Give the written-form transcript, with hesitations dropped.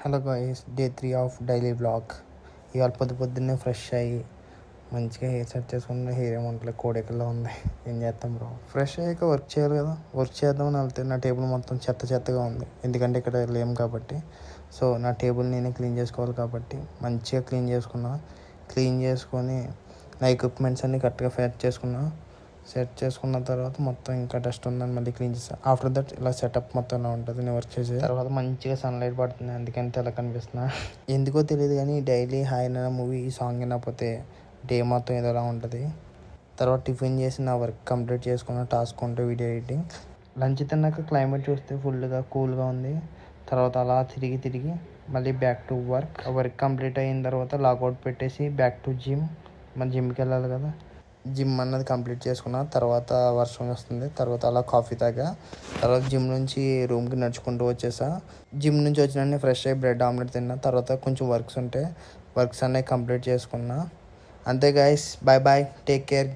Hello guys, day 3 of daily blog. ఇవాళ పొద్దున్నే fresh అయ్యి మంచిగా హెయిర్ సెట్ చేసుకున్న హెయిర్ ఏమంటలే కోడెకల్లో ఉంది. ఏం చేస్తాం బ్రో, ఫ్రెష్ అయ్యాక వర్క్ చేయాలి కదా. వర్క్ చేద్దామని వెళ్తే నా టేబుల్ మొత్తం చెత్తగా ఉంది, ఎందుకంటే ఇక్కడ లేము కాబట్టి. సో నా టేబుల్ నేనే క్లీన్ చేసుకోవాలి కాబట్టి మంచిగా క్లీన్ చేసుకొని నా ఎక్విప్మెంట్స్ అన్నీ కరెక్ట్గా సెట్ చేసుకున్న తర్వాత మొత్తం ఇంకా డస్ట్ ఉందని మళ్ళీ క్లీన్ చేస్తాను. ఆఫ్టర్ దట్ ఇలా సెటప్ మొత్తం ఇలా ఉంటుంది. నేను వర్క్ చేసే తర్వాత మంచిగా సన్లైట్ పడుతుంది, అందుకని తెల్ల కనిపిస్తున్నా. ఎందుకో తెలియదు కానీ డైలీ హాయ్ అన్న మూవీ ఈ సాంగ్ వినకపోతే డే మొత్తం ఏదోలా ఉంటుంది. తర్వాత టిఫిన్ చేసి నా వర్క్ కంప్లీట్ చేసుకున్న టాస్క్ ఉంటే వీడియో ఎడిటింగ్. లంచ్ తిన్నాక క్లైమేట్ చూస్తే ఫుల్గా కూల్గా ఉంది. తర్వాత అలా తిరిగి మళ్ళీ బ్యాక్ టు వర్క్ కంప్లీట్ అయిన తర్వాత లాగౌట్ పెట్టేసి బ్యాక్ టు జిమ్. మన జిమ్కి వెళ్ళాలి కదా. జిమ్ అన్నది కంప్లీట్ చేసుకున్న తర్వాత వర్షం వస్తుంది. తర్వాత అలా కాఫీ తాగా. తర్వాత జిమ్ నుంచి రూమ్కి నడుచుకుంటూ వచ్చేసా. జిమ్ నుంచి వచ్చిన ఫ్రెష్ అయ్యి బ్రెడ్ ఆమ్లెట్ తిన్నా. తర్వాత కొంచెం వర్క్స్ అన్నీ కంప్లీట్ చేసుకున్నా. అంతే గైస్, బాయ్ టేక్ కేర్.